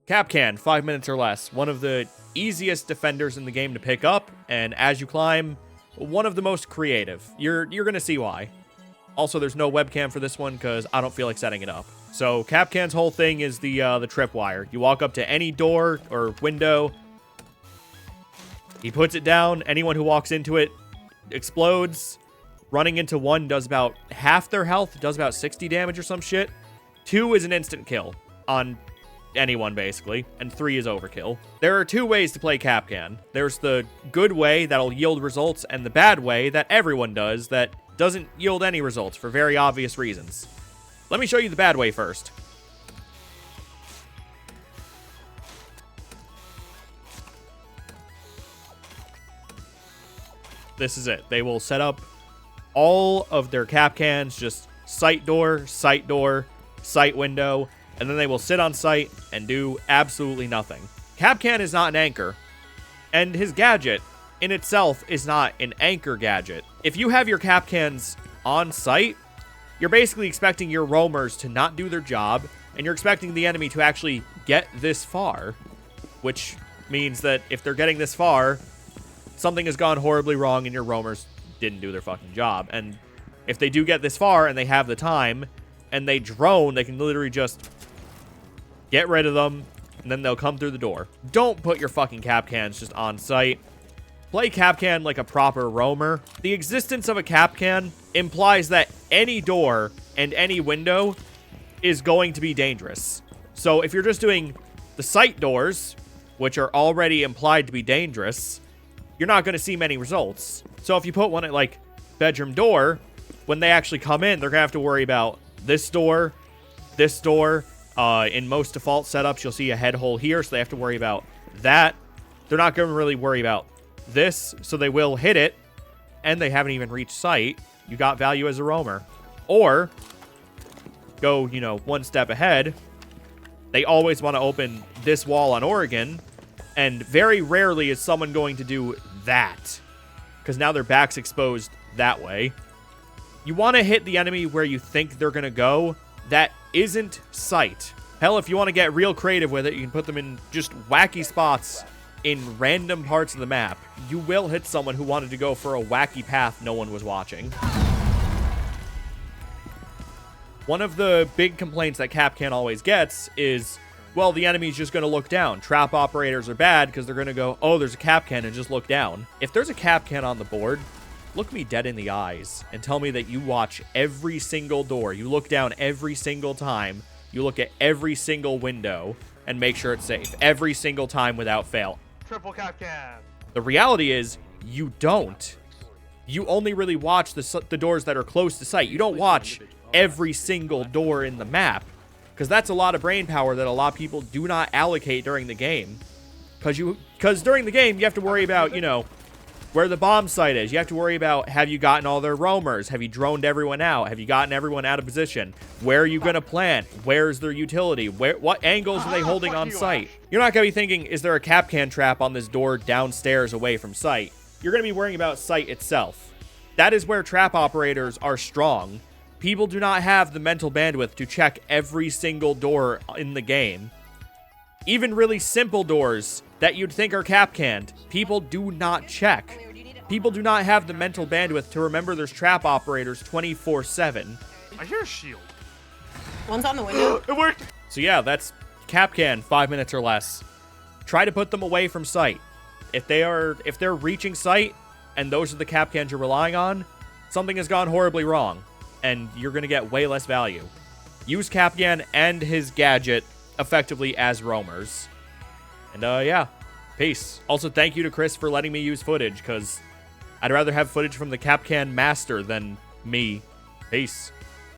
Kapkan, 5 minutes or less. One of the easiest defenders in the game to pick up, and as you climb, one of the most creative. You're gonna see why. Also, there's no webcam for this one because I don't feel like setting it up. So Kapkan's whole thing is the tripwire. You walk up to any door or window. He puts it down. Anyone who walks into it explodes. Running into one does about half their health. Does about 60 damage or some shit. 2 is an instant kill on anyone, basically. And 3 is overkill. There are 2 ways to play Kapkan. There's the good way that'll yield results, and the bad way that everyone does that doesn't yield any results for very obvious reasons. Let me show you the bad way first. This is it. They will set up all of their Kapkans, just sight door, sight window, and then they will sit on sight and do absolutely nothing. Kapkan is not an anchor, and his gadget in itself is not an anchor gadget. If you have your Kapkans on sight, you're basically expecting your roamers to not do their job, and you're expecting the enemy to actually get this far, which means that if they're getting this far, something has gone horribly wrong and your roamers didn't do their fucking job. And if they do get this far and they have the time and they drone, they can literally just get rid of them and then they'll come through the door. Don't put your fucking Kapkans just on sight. Play Kapkan like a proper roamer. The existence of a Kapkan implies that any door and any window is going to be dangerous. So if you're just doing the sight doors, which are already implied to be dangerous, you're not going to see many results. So if you put one at like bedroom door, when they actually come in, they're going to have to worry about this door, this door. In most default setups, you'll see a head hole here, so they have to worry about that. They're not going to really worry about this, so they will hit it, and they haven't even reached sight. You got value as a roamer. Or go, one step ahead. They always want to open this wall on Oregon, and very rarely is someone going to do that, because now their back's exposed that way. You want to hit the enemy where you think they're going to go. That isn't sight. Hell, if you want to get real creative with it, you can put them in just wacky spots in random parts of the map. You will hit someone who wanted to go for a wacky path no one was watching. One of the big complaints that Kapkan always gets is, well, the enemy's just going to look down. Trap operators are bad because they're going to go, oh, there's a Kapkan, and just look down. If there's a Kapkan on the board, look me dead in the eyes and tell me that you watch every single door. You look down every single time. You look at every single window and make sure it's safe. Every single time without fail. Triple Kapkan. The reality is you don't. You only really watch the doors that are close to sight. You don't watch every single door in the map, because that's a lot of brain power that a lot of people do not allocate during the game. Because during the game, you have to worry about, where the bomb site is. You have to worry about, have you gotten all their roamers? Have you droned everyone out? Have you gotten everyone out of position? Where are you going to plant? Where's their utility? What angles are they holding on sight? You're not going to be thinking, is there a Kapkan trap on this door downstairs away from sight? You're going to be worrying about sight itself. That is where trap operators are strong. People do not have the mental bandwidth to check every single door in the game. Even really simple doors that you'd think are Kapkaned, people do not check. People do not have the mental bandwidth to remember there's trap operators 24/7. I hear a shield. One's on the window. It worked. So yeah, that's Kapkan, 5 minutes or less. Try to put them away from sight. If they're reaching sight and those are the Kapkans you're relying on, something has gone horribly wrong and you're going to get way less value. Use Kapkan and his gadget effectively as roamers. And yeah, peace. Also, thank you to Chris for letting me use footage, because I'd rather have footage from the Kapkan master than me. Peace.